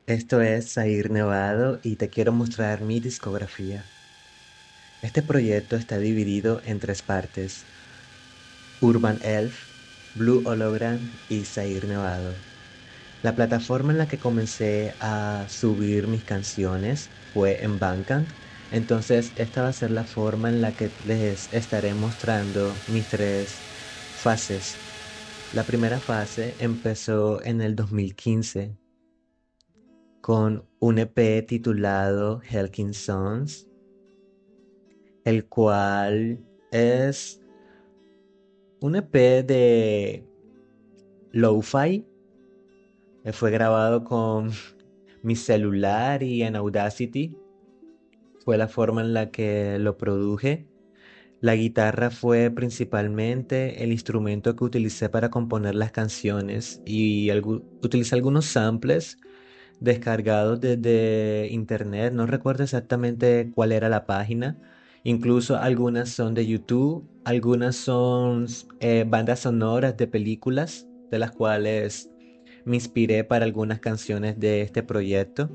Esto es Zair Nevado y te quiero mostrar mi discografía. Este proyecto está dividido en tres partes: Urban Elf, Blue Hologram y Zair Nevado. La plataforma en la que comencé a subir mis canciones fue en Bandcamp, entonces esta va a ser la forma en la que les estaré mostrando mis tres fases. La primera fase empezó en el 2015 con un EP titulado Helkin Sons, el cual es un EP de lo-fi. Fue grabado con mi celular y en Audacity. Fue la forma en la que lo produje. La guitarra fue principalmente el instrumento que utilicé para componer las canciones y utilicé algunos samples descargados desde internet. No recuerdo exactamente cuál era la página. Incluso algunas son de YouTube, algunas son bandas sonoras de películas, de las cuales me inspiré para algunas canciones de este proyecto.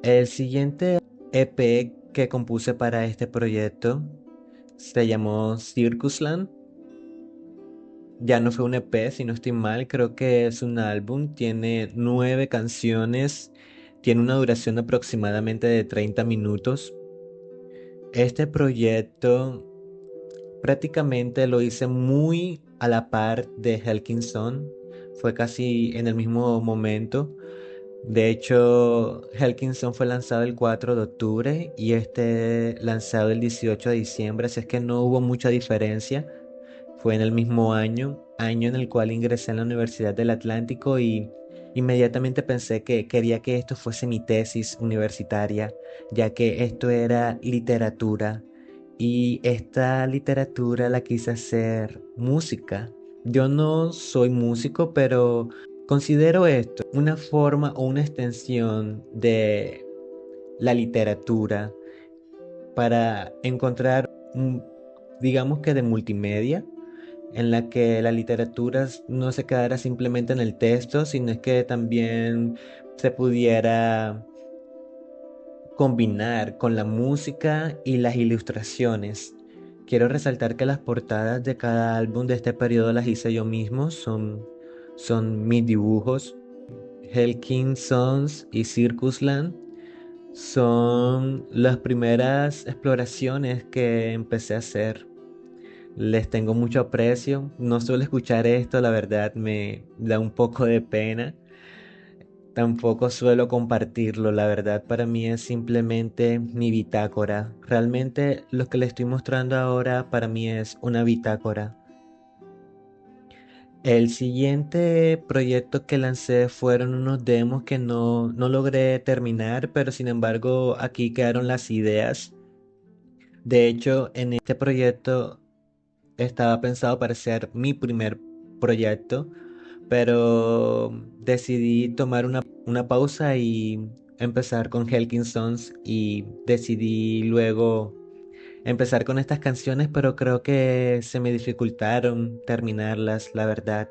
El siguiente EP que compuse para este proyecto se llamó Circusland. Ya no fue un EP, si no estoy mal, creo que es un álbum. Tiene 9 canciones, tiene una duración aproximadamente de 30 minutos. Este proyecto prácticamente lo hice muy a la par de Helkinson, fue casi en el mismo momento. De hecho, Helkinson fue lanzado el 4 de octubre y este lanzado el 18 de diciembre, así es que no hubo mucha diferencia. Fue en el mismo año en el cual ingresé en la Universidad del Atlántico y inmediatamente pensé que quería que esto fuese mi tesis universitaria, ya que esto era literatura y esta literatura la quise hacer música. Yo no soy músico, pero considero esto una forma o una extensión de la literatura para encontrar, digamos que de multimedia en la que la literatura no se quedara simplemente en el texto, sino que también se pudiera combinar con la música y las ilustraciones. Quiero resaltar que las portadas de cada álbum de este periodo las hice yo mismo, son mis dibujos. Hellking Sons y Circusland son las primeras exploraciones que empecé a hacer. Les tengo mucho aprecio. No suelo escuchar esto, la verdad me da un poco de pena. Tampoco suelo compartirlo, la verdad para mí es simplemente mi bitácora. Realmente lo que le estoy mostrando ahora para mí es una bitácora. El siguiente proyecto que lancé fueron unos demos que no logré terminar, pero sin embargo aquí quedaron las ideas. De hecho, en este proyecto estaba pensado para ser mi primer proyecto, pero decidí tomar una pausa y empezar con Helkinsons y decidí luego empezar con estas canciones, pero creo que se me dificultaron terminarlas, la verdad.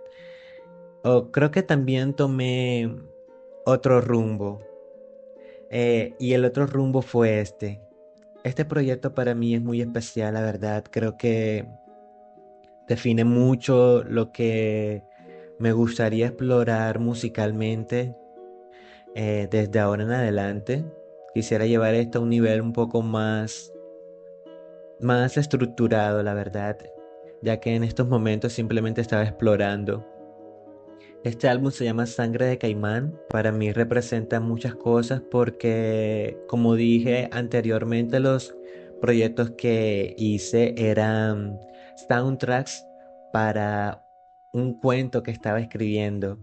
O creo que también tomé otro rumbo, y el otro rumbo fue este. Este proyecto para mí es muy especial, la verdad. Creo que define mucho lo que me gustaría explorar musicalmente, desde ahora en adelante. Quisiera llevar esto a un nivel un poco más estructurado, la verdad, ya que en estos momentos simplemente estaba explorando. Este álbum se llama Sangre de Caimán. Para mí representa muchas cosas porque, como dije anteriormente, los proyectos que hice eran soundtracks para un cuento que estaba escribiendo.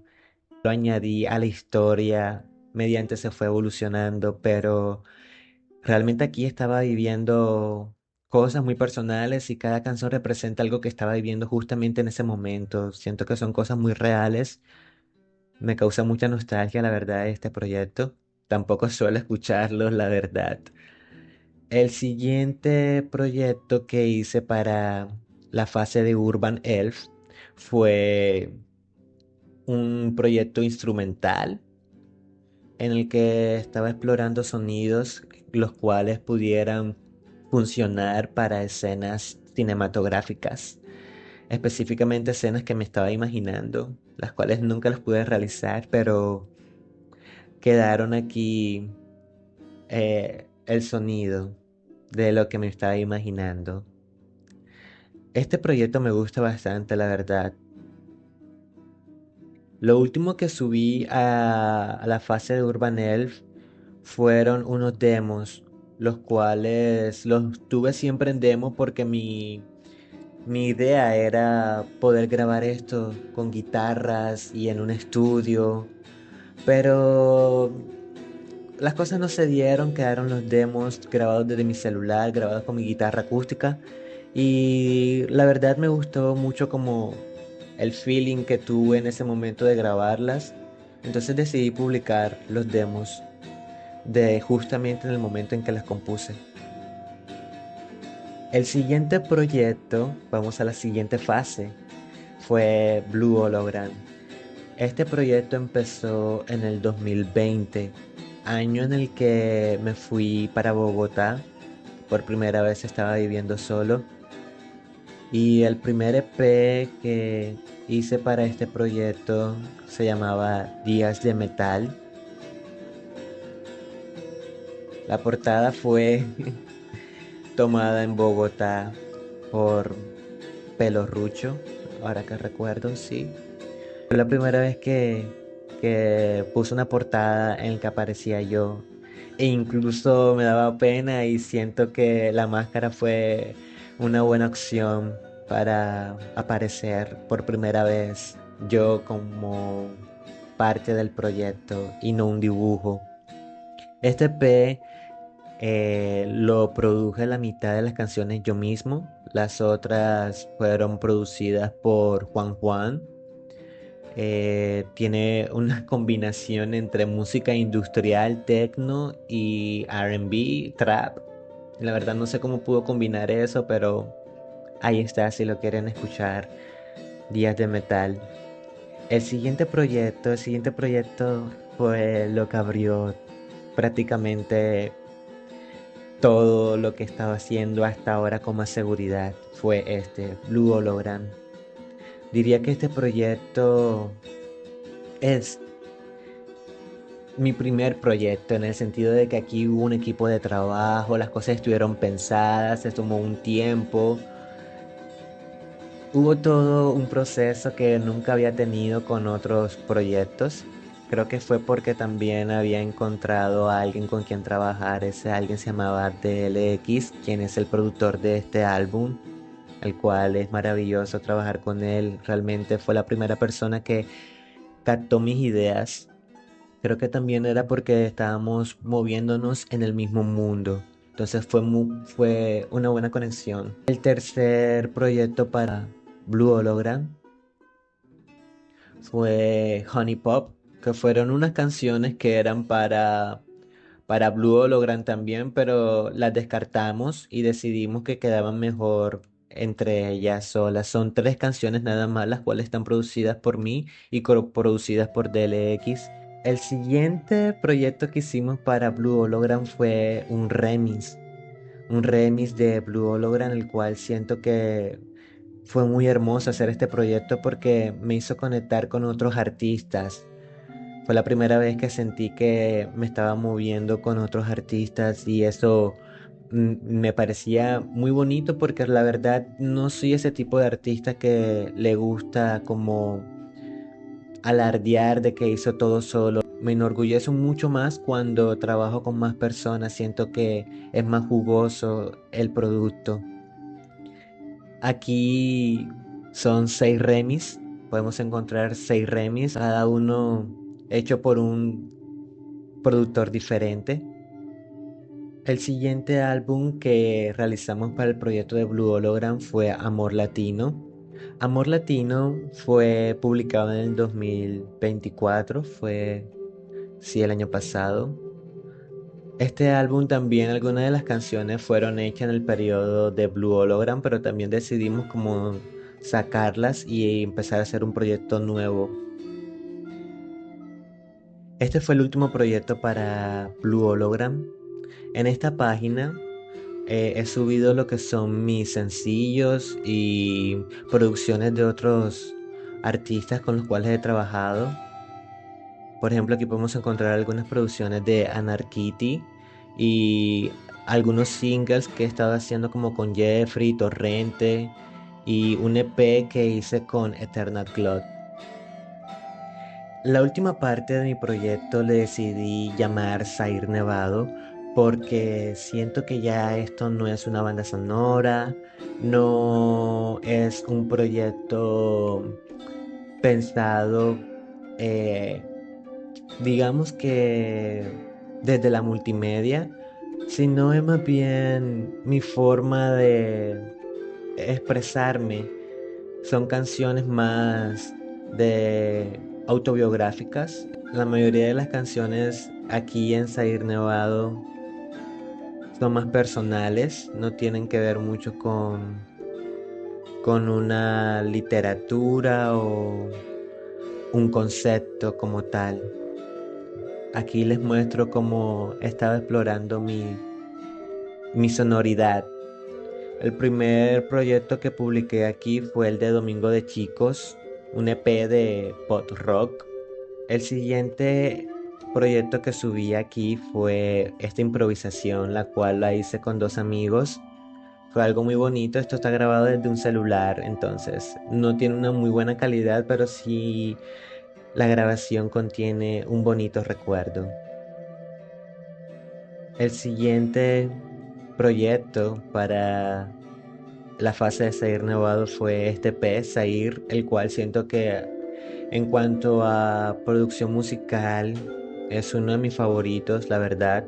Lo añadí a la historia mediante se fue evolucionando, pero realmente aquí estaba viviendo cosas muy personales y cada canción representa algo que estaba viviendo justamente en ese momento. Siento que son cosas muy reales. Me causa mucha nostalgia, la verdad, este proyecto. Tampoco suelo escucharlo, la verdad. El siguiente proyecto que hice para la fase de Urban Elf fue un proyecto instrumental. en el que estaba explorando sonidos los cuales pudieran funcionar para escenas cinematográficas, específicamente escenas que me estaba imaginando, las cuales nunca las pude realizar, pero quedaron aquí el sonido de lo que me estaba imaginando. Este proyecto me gusta bastante, la verdad. Lo último que subí a la fase de Urban Elf fueron unos demos, los cuales los tuve siempre en demo porque mi idea era poder grabar esto con guitarras y en un estudio, pero las cosas no se dieron, quedaron los demos grabados desde mi celular, grabados con mi guitarra acústica y la verdad me gustó mucho como el feeling que tuve en ese momento de grabarlas, entonces decidí publicar los demos de justamente en el momento en que las compuse. El siguiente proyecto, vamos a la siguiente fase, fue Blue Hologram. Este proyecto empezó en el 2020, año en el que me fui para Bogotá. Por primera vez estaba viviendo solo. Y el primer EP que hice para este proyecto se llamaba Días de Metal. La portada fue tomada en Bogotá por Pelo Rucho, ahora que recuerdo, sí. Fue la primera vez que puse una portada en la que aparecía yo. E incluso me daba pena y siento que la máscara fue una buena opción para aparecer por primera vez yo como parte del proyecto y no un dibujo. Este P lo produje la mitad de las canciones yo mismo. Las otras fueron producidas por Juan Juan. Tiene una combinación entre música industrial, techno y R&B, trap. La verdad no sé cómo pudo combinar eso, pero ahí está si lo quieren escuchar. Días de Metal. El siguiente proyecto fue lo que abrió prácticamente todo lo que estaba haciendo hasta ahora con más seguridad. Fue este, Blue Hologram. Diría que este proyecto es mi primer proyecto en el sentido de que aquí hubo un equipo de trabajo, las cosas estuvieron pensadas, se tomó un tiempo, hubo todo un proceso que nunca había tenido con otros proyectos. Creo que fue porque también había encontrado a alguien con quien trabajar. Ese alguien se llamaba DLX, quien es el productor de este álbum, el cual es maravilloso trabajar con él. Realmente fue la primera persona que captó mis ideas. Creo que también era porque estábamos moviéndonos en el mismo mundo. Entonces fue una buena conexión. El tercer proyecto para Blue Hologram fue Honey Pop, que fueron unas canciones que eran para Blue Hologram también, pero las descartamos y decidimos que quedaban mejor entre ellas solas. Son tres canciones nada más, las cuales están producidas por mí y producidas por DLX. El siguiente proyecto que hicimos para Blue Hologram fue un remix de Blue Hologram, el cual siento que fue muy hermoso hacer este proyecto porque me hizo conectar con otros artistas. Fue la primera vez que sentí que me estaba moviendo con otros artistas y eso me parecía muy bonito porque la verdad no soy ese tipo de artista que le gusta como alardear de que hizo todo solo. Me enorgullece mucho más cuando trabajo con más personas, siento que es más jugoso el producto. Aquí son 6 remis, podemos encontrar 6 remis, cada uno hecho por un productor diferente. El siguiente álbum que realizamos para el proyecto de Blue Hologram fue Amor Latino. Amor Latino fue publicado en el 2024, fue, sí, el año pasado. Este álbum también, algunas de las canciones fueron hechas en el periodo de Blue Hologram, pero también decidimos como sacarlas y empezar a hacer un proyecto nuevo. Este fue el último proyecto para Blue Hologram. En esta página he subido lo que son mis sencillos y producciones de otros artistas con los cuales he trabajado. Por ejemplo, aquí podemos encontrar algunas producciones de Anarkity y algunos singles que he estado haciendo como con Jeffrey, Torrente y un EP que hice con Eternal Cloud. La última parte de mi proyecto le decidí llamar Zair Nevado porque siento que ya esto no es una banda sonora, no es un proyecto pensado, eh, digamos que desde la multimedia, sino es más bien mi forma de expresarme. Son canciones más de autobiográficas. La mayoría de las canciones aquí en Zair Nevado son más personales, no tienen que ver mucho con una literatura o un concepto como tal. Aquí les muestro cómo estaba explorando mi sonoridad. El primer proyecto que publiqué aquí fue el de Domingo de Chicos, un EP de pop rock. El siguiente proyecto que subí aquí fue esta improvisación, la cual la hice con dos amigos. Fue algo muy bonito. Esto está grabado desde un celular, entonces no tiene una muy buena calidad, pero sí la grabación contiene un bonito recuerdo. El siguiente proyecto para la fase de Zair Nevado fue este P, Zair, el cual siento que en cuanto a producción musical es uno de mis favoritos, la verdad.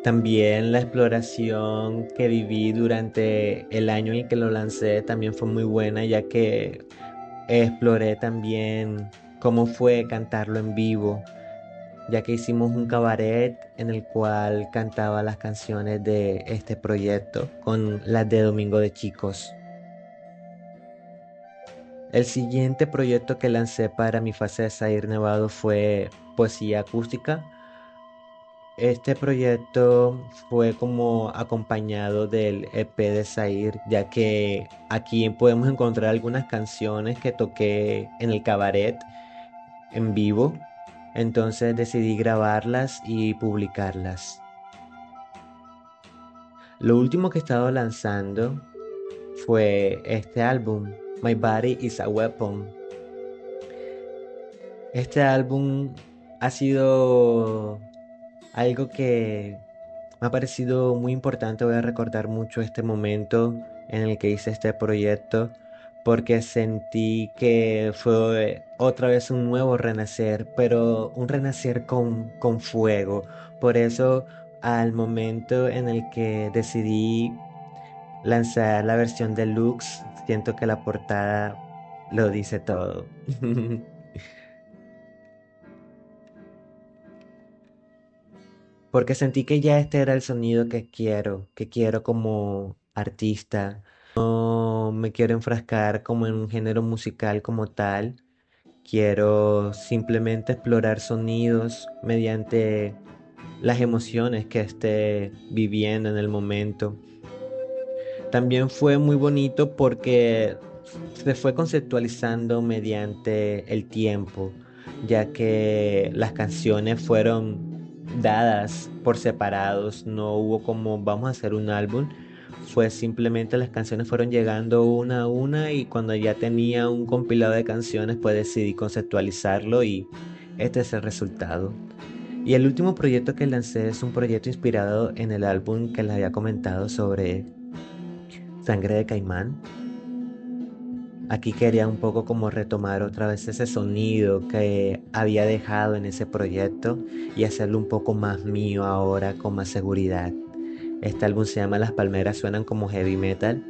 También la exploración que viví durante el año en el que lo lancé también fue muy buena, ya que exploré también cómo fue cantarlo en vivo, ya que hicimos un cabaret en el cual cantaba las canciones de este proyecto con las de Domingo de Chicos. El siguiente proyecto que lancé para mi fase de Zair Nevado fue Poesía Acústica. Este proyecto fue como acompañado del EP de Zair, ya que aquí podemos encontrar algunas canciones que toqué en el cabaret en vivo. Entonces decidí grabarlas y publicarlas. Lo último que he estado lanzando fue este álbum, My Body is a Weapon. Este álbum ha sido algo que me ha parecido muy importante. Voy a recordar mucho este momento en el que hice este proyecto porque sentí que fue otra vez un nuevo renacer, pero un renacer con fuego. Por eso, al momento en el que decidí lanzar la versión deluxe, siento que la portada lo dice todo. Porque sentí que ya este era el sonido que quiero como artista. No me quiero enfrascar como en un género musical como tal. Quiero simplemente explorar sonidos mediante las emociones que esté viviendo en el momento. También fue muy bonito porque se fue conceptualizando mediante el tiempo, ya que las canciones fueron dadas por separados, no hubo como vamos a hacer un álbum, fue simplemente las canciones fueron llegando una a una y cuando ya tenía un compilado de canciones pues decidí conceptualizarlo y este es el resultado. Y el último proyecto que lancé es un proyecto inspirado en el álbum que les había comentado sobre Sangre de Caimán. Aquí quería un poco como retomar otra vez ese sonido que había dejado en ese proyecto y hacerlo un poco más mío ahora con más seguridad. Este álbum se llama Las Palmeras Suenan como Heavy Metal.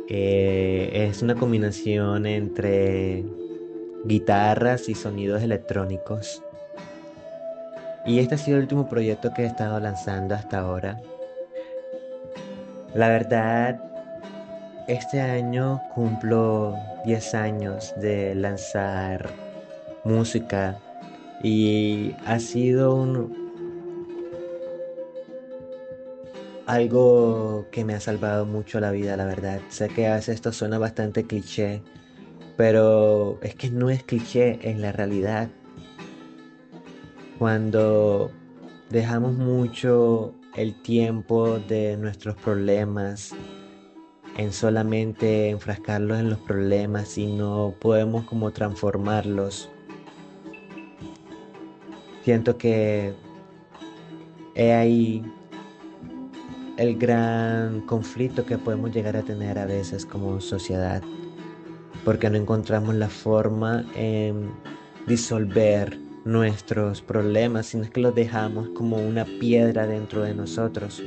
Es una combinación entre guitarras y sonidos electrónicos. Y este ha sido el último proyecto que he estado lanzando hasta ahora. La verdad, este año cumplo 10 años de lanzar música y ha sido algo que me ha salvado mucho la vida, la verdad. Sé que a veces esto suena bastante cliché, pero es que no es cliché, es la realidad. Cuando dejamos mucho el tiempo de nuestros problemas en solamente enfrascarlos en los problemas y no podemos como transformarlos, siento que he ahí el gran conflicto que podemos llegar a tener a veces como sociedad, porque no encontramos la forma en disolver nuestros problemas, sino es que los dejamos como una piedra dentro de nosotros.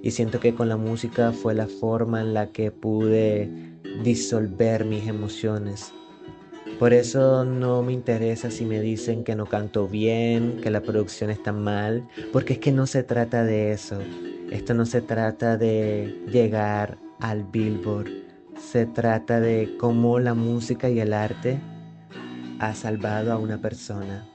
Y siento que con la música fue la forma en la que pude disolver mis emociones. Por eso no me interesa si me dicen que no canto bien, que la producción está mal, porque es que no se trata de eso. Esto no se trata de llegar al Billboard. Se trata de cómo la música y el arte ha salvado a una persona.